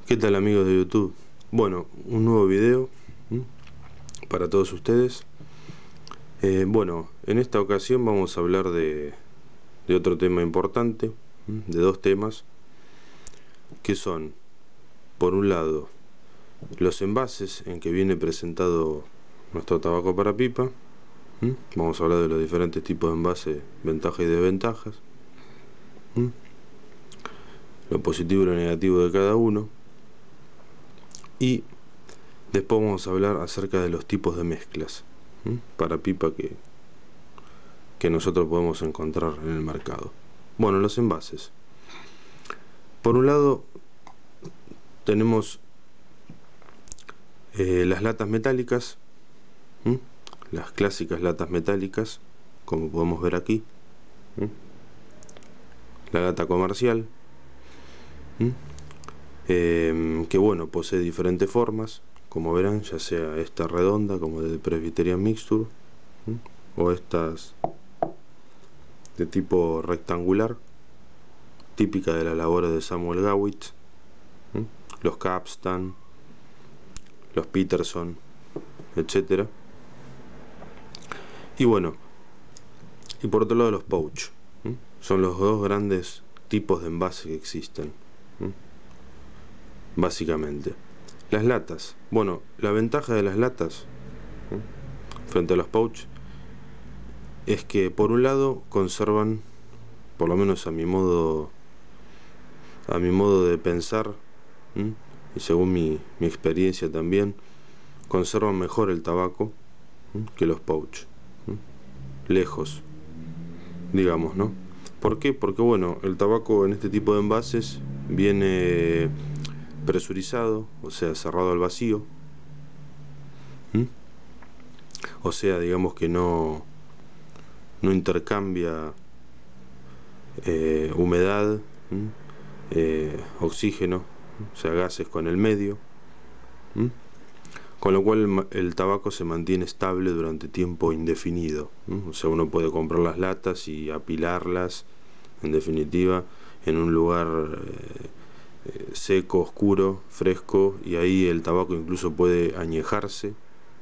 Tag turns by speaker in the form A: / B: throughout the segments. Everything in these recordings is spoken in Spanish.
A: ¿Qué tal, amigos de YouTube? Bueno, un nuevo video para todos ustedes. Bueno, en esta ocasión vamos a hablar de otro tema importante, de dos temas, que son, por un lado, los envases en que viene presentado nuestro tabaco para pipa. Vamos a hablar de los diferentes tipos de envases, ventajas y desventajas, lo positivo y lo negativo de cada uno. Y después vamos a hablar acerca de los tipos de mezclas para pipa que nosotros podemos encontrar en el mercado. Bueno, los envases. Por un lado tenemos las latas metálicas, las clásicas latas metálicas, como podemos ver aquí. La lata comercial, que bueno, posee diferentes formas, como verán, ya sea esta redonda como de Presbyterian Mixture, o estas de tipo rectangular, típica de la labor de Samuel Gawitz, los Capstan, los Peterson, etcétera. Y bueno, y por otro lado los pouch, son los dos grandes tipos de envase que existen, básicamente. Las latas, bueno, la ventaja de las latas frente a los pouch es que por un lado conservan, por lo menos a mi modo de pensar, y según mi experiencia también, conservan mejor el tabaco que los pouch, lejos, digamos, ¿no? ¿Por qué? Porque bueno, el tabaco en este tipo de envases viene presurizado, o sea, cerrado al vacío, o sea, digamos que no intercambia humedad, oxígeno, o sea, gases con el medio, con lo cual el tabaco se mantiene estable durante tiempo indefinido. O sea, uno puede comprar las latas y apilarlas, en definitiva, en un lugar seco, oscuro, fresco, y ahí el tabaco incluso puede añejarse,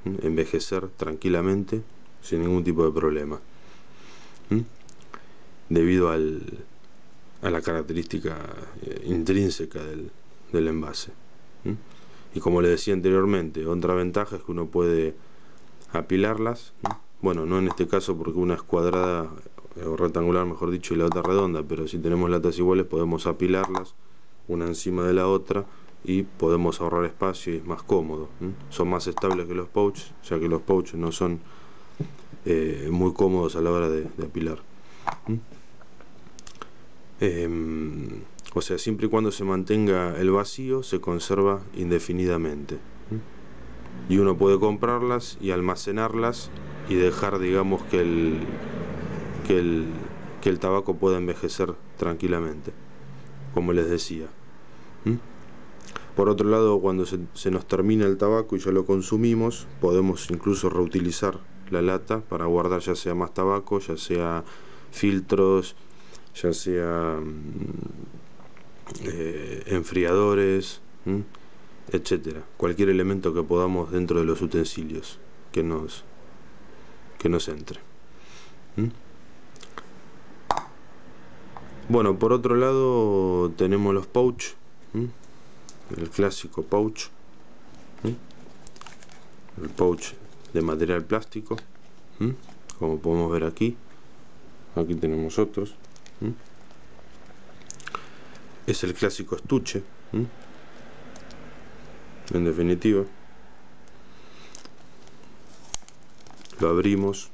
A: envejecer tranquilamente, sin ningún tipo de problema, debido a la característica intrínseca del envase. Y como les decía anteriormente, otra ventaja es que uno puede apilarlas, bueno, no en este caso porque una es cuadrada o rectangular, mejor dicho, y la otra redonda, pero si tenemos latas iguales podemos apilarlas una encima de la otra y podemos ahorrar espacio y es más cómodo. Son más estables que los pouch, ya que los pouch no son muy cómodos a la hora de apilar. O sea, siempre y cuando se mantenga el vacío, se conserva indefinidamente. Y uno puede comprarlas y almacenarlas y dejar, digamos, que el tabaco pueda envejecer tranquilamente, como les decía. Por otro lado, cuando se nos termina el tabaco y ya lo consumimos, podemos incluso reutilizar la lata para guardar ya sea más tabaco, ya sea filtros, ya sea enfriadores, etcétera, cualquier elemento que podamos dentro de los utensilios que nos entre. Bueno, por otro lado tenemos los pouch, el clásico pouch, el pouch de material plástico, como podemos ver aquí tenemos otros. Es el clásico estuche, en definitiva. Lo abrimos,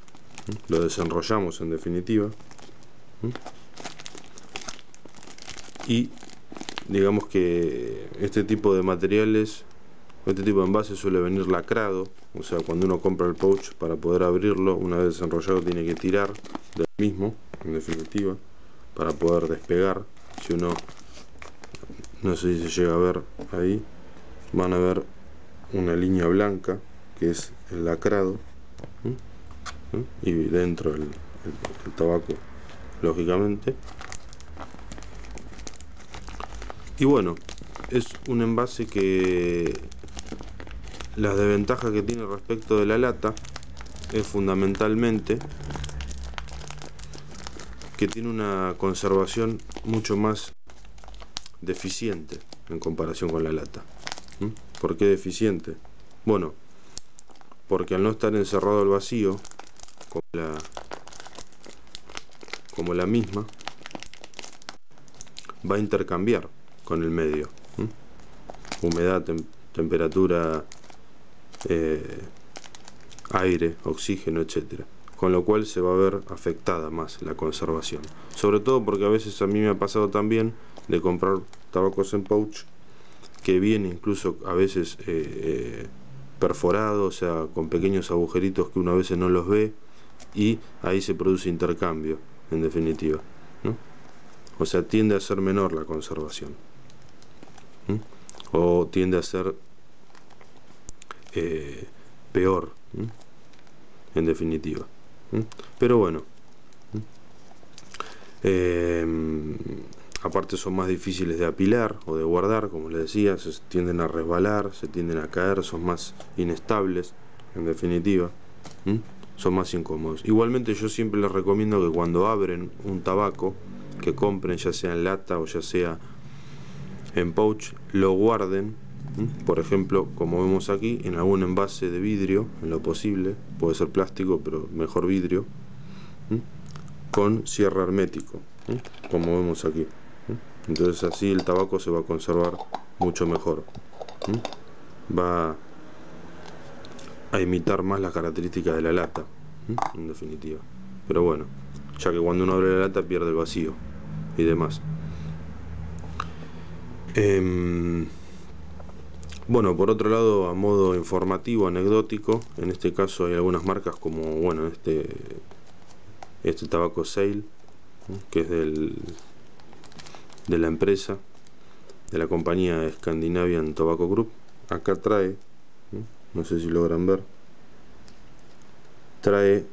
A: lo desenrollamos en definitiva, y digamos que este tipo de materiales, este tipo de envase suele venir lacrado, o sea, cuando uno compra el pouch, para poder abrirlo, una vez desenrollado tiene que tirar del mismo, en definitiva, para poder despegar. Si uno, no sé si se llega a ver ahí, van a ver una línea blanca que es el lacrado, y dentro el tabaco, lógicamente. Y bueno, es un envase que las desventajas que tiene respecto de la lata es fundamentalmente que tiene una conservación mucho más deficiente en comparación con la lata. ¿Por qué deficiente? Bueno, porque al no estar encerrado al vacío, como la misma, va a intercambiar con el medio. Humedad, temperatura, aire, oxígeno, etcétera. Con lo cual se va a ver afectada más la conservación. Sobre todo porque a veces a mí me ha pasado también de comprar tabacos en pouch que viene incluso a veces perforado, o sea, con pequeños agujeritos que uno a veces no los ve, y ahí se produce intercambio, en definitiva, ¿no? O sea, tiende a ser menor la conservación, o tiende a ser peor, en definitiva. Pero bueno, aparte son más difíciles de apilar o de guardar, como les decía, se tienden a resbalar, se tienden a caer, son más inestables, en definitiva, son más incómodos. Igualmente yo siempre les recomiendo que cuando abren un tabaco, que compren ya sea en lata o ya sea en pouch, lo guarden, por ejemplo, como vemos aquí, en algún envase de vidrio, en lo posible, puede ser plástico, pero mejor vidrio, con cierre hermético, como vemos aquí. Entonces así el tabaco se va a conservar mucho mejor, va a imitar más las características de la lata, en definitiva. Pero bueno, ya que cuando uno abre la lata pierde el vacío y demás. Bueno, por otro lado, a modo informativo, anecdótico, en este caso hay algunas marcas como, bueno, este tabaco Sale, que es de la empresa, de la compañía Scandinavian Tobacco Group. Acá trae, no sé si logran ver, trae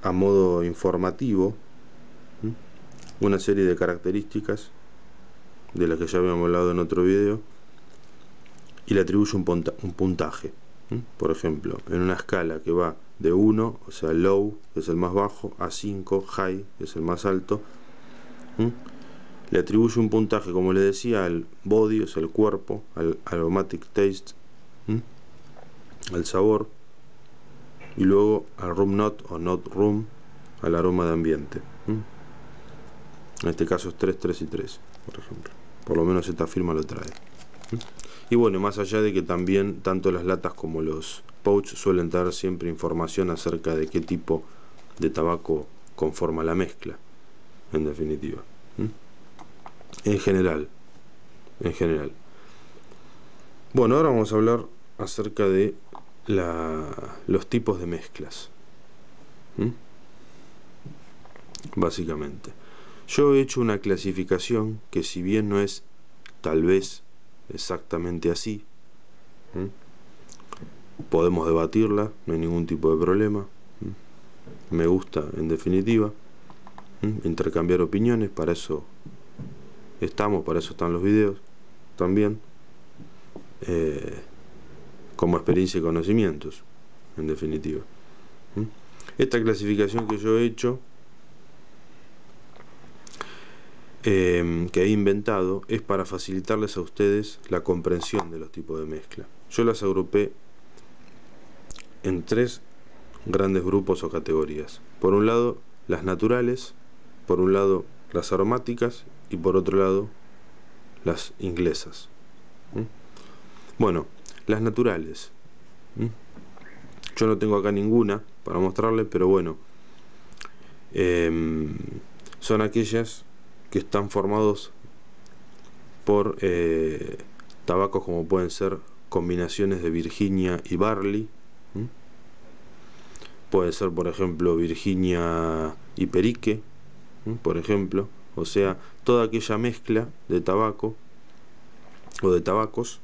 A: a modo informativo una serie de características de las que ya habíamos hablado en otro video, y le atribuye un puntaje. Por ejemplo, en una escala que va de 1, o sea, low, que es el más bajo, a 5, high, que es el más alto, le atribuye un puntaje, como le decía, al body, o sea, el cuerpo, al aromatic taste, al sabor, y luego al room not o not room, al aroma de ambiente. En este caso es 3, 3 y 3, por ejemplo. Por lo menos esta firma lo trae. Y bueno, más allá de que también tanto las latas como los pouch suelen dar siempre información acerca de qué tipo de tabaco conforma la mezcla, en definitiva. En general. Bueno, ahora vamos a hablar acerca de los tipos de mezclas. Básicamente. Yo he hecho una clasificación que, si bien no es tal vez exactamente así, podemos debatirla, no hay ningún tipo de problema. Me gusta, en definitiva, intercambiar opiniones, para eso estamos, para eso están los videos también, como experiencia y conocimientos, en definitiva. Esta clasificación que yo he hecho, que he inventado, es para facilitarles a ustedes la comprensión de los tipos de mezcla. Yo las agrupé en 3 grandes grupos o categorías. Por un lado, las naturales, por un lado, las aromáticas, y por otro lado, las inglesas. Bueno, las naturales. Yo no tengo acá ninguna para mostrarles, pero bueno, son aquellas que están formados por tabacos como pueden ser combinaciones de Virginia y Barley. Puede ser, por ejemplo, Virginia y Perique, por ejemplo. O sea, toda aquella mezcla de tabaco o de tabacos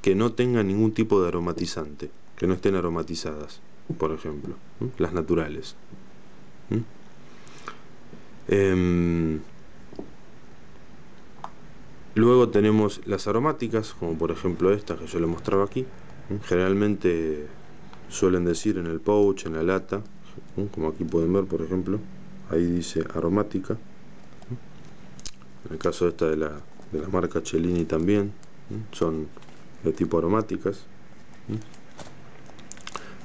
A: que no tengan ningún tipo de aromatizante, que no estén aromatizadas, por ejemplo, las naturales. Luego tenemos las aromáticas, como por ejemplo estas que yo les mostraba aquí. Generalmente suelen decir en el pouch, en la lata, como aquí pueden ver, por ejemplo, ahí dice aromática. En el caso de esta de la marca Cellini también, son de tipo aromáticas.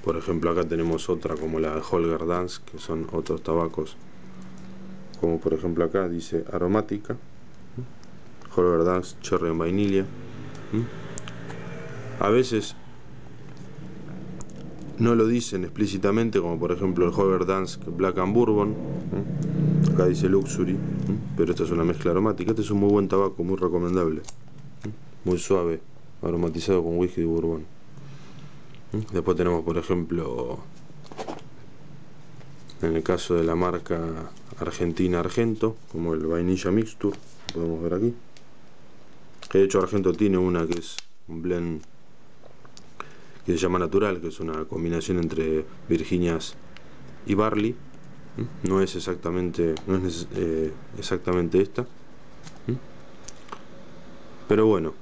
A: Por ejemplo, acá tenemos otra como la Holger Dansk, que son otros tabacos, como por ejemplo acá dice aromática, Holger Dansk Cherry en vainilla. A veces no lo dicen explícitamente, como por ejemplo el Holger Dansk Black and Bourbon. Acá dice Luxury, pero esta es una mezcla aromática. Este es un muy buen tabaco, muy recomendable, muy suave, aromatizado con whisky de bourbon. Después tenemos por ejemplo, en el caso de la marca argentina Argento, como el Vainilla Mixture, podemos ver aquí. De hecho Argento tiene una que es un blend que se llama Natural, que es una combinación entre Virginias y Barley. No es exactamente esta, pero bueno,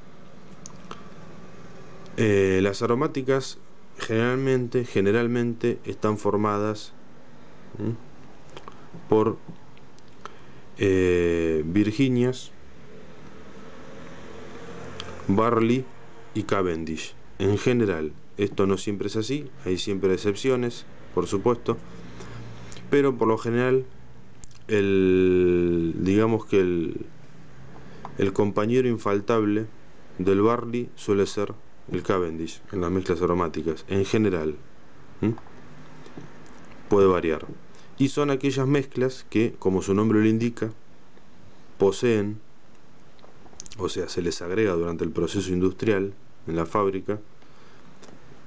A: las aromáticas generalmente están formadas por Virginias, Barley y Cavendish. En general, esto no siempre es así, hay siempre excepciones, por supuesto, pero por lo general digamos que el compañero infaltable del Barley suele ser el Cavendish en las mezclas aromáticas, en general. Puede variar. Y son aquellas mezclas que, como su nombre lo indica, poseen, o sea, se les agrega durante el proceso industrial en la fábrica,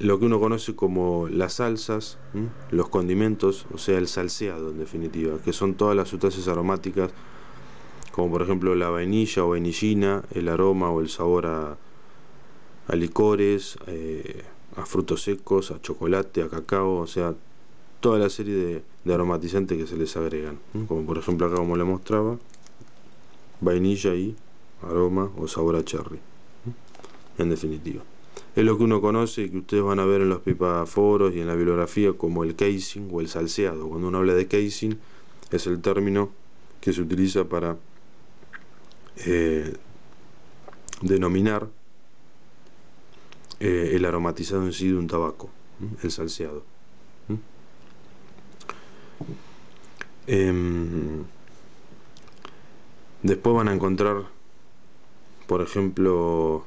A: lo que uno conoce como las salsas, los condimentos, o sea, el salseado en definitiva, que son todas las sustancias aromáticas, como por ejemplo la vainilla o vainillina, el aroma o el sabor a licores, a frutos secos, a chocolate, a cacao, o sea, toda la serie de aromatizantes que se les agregan, como por ejemplo acá como le mostraba, vainilla y aroma o sabor a cherry, en definitiva. Es lo que uno conoce y que ustedes van a ver en los pipaforos y en la bibliografía como el casing o el salseado. Cuando uno habla de casing es el término que se utiliza para denominar el aromatizado en sí de un tabaco, el salseado. Después van a encontrar, por ejemplo,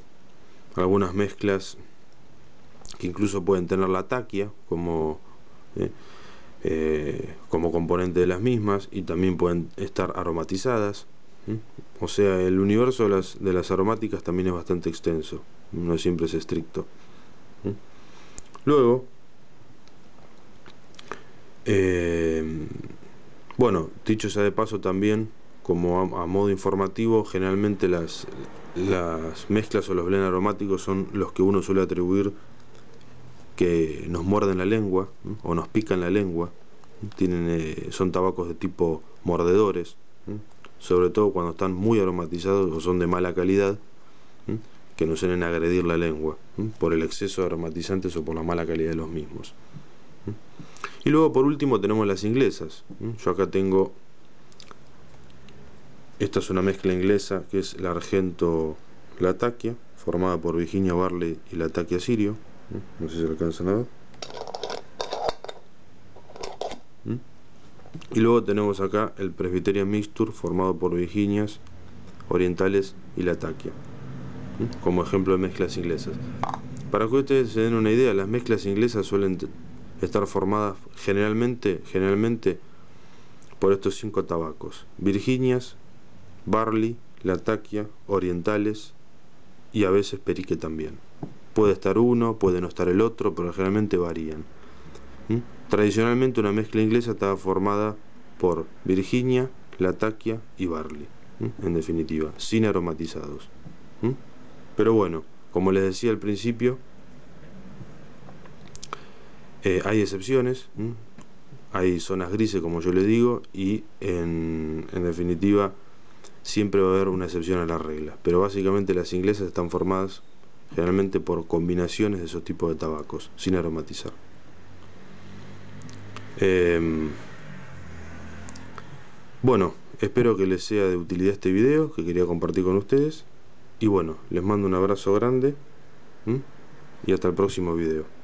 A: algunas mezclas que incluso pueden tener la taquia como componente de las mismas, y también pueden estar aromatizadas. O sea, el universo de las aromáticas también es bastante extenso, no siempre es estricto. Luego, bueno, dicho sea de paso también, como a modo informativo, generalmente las mezclas o los blends aromáticos son los que uno suele atribuir que nos muerden la lengua, o nos pican la lengua. Son tabacos de tipo mordedores, sobre todo cuando están muy aromatizados o son de mala calidad, que nos suelen agredir la lengua por el exceso de aromatizantes o por la mala calidad de los mismos. Y luego por último tenemos las inglesas. Yo acá tengo, esta es una mezcla inglesa que es la Argento Latakia, formada por Virginia Barley y Latakia Sirio. No sé si se alcanzan a ver. Y luego tenemos acá el Presbyterian Mixture, formado por Virginias, Orientales y Latakia, como ejemplo de mezclas inglesas. Para que ustedes se den una idea, las mezclas inglesas suelen estar formadas generalmente por estos 5 tabacos: Virginias, Barley, Latakia, Orientales y a veces Perique también. Puede estar uno, puede no estar el otro, pero generalmente varían. Tradicionalmente una mezcla inglesa estaba formada por Virginia, Latakia y Barley, en definitiva, sin aromatizados. Pero bueno, como les decía al principio, hay excepciones, hay zonas grises como yo les digo, y en definitiva siempre va a haber una excepción a la regla, pero básicamente las inglesas están formadas generalmente por combinaciones de esos tipos de tabacos, sin aromatizar. Bueno, espero que les sea de utilidad este video que quería compartir con ustedes. Y bueno, les mando un abrazo grande, y hasta el próximo video.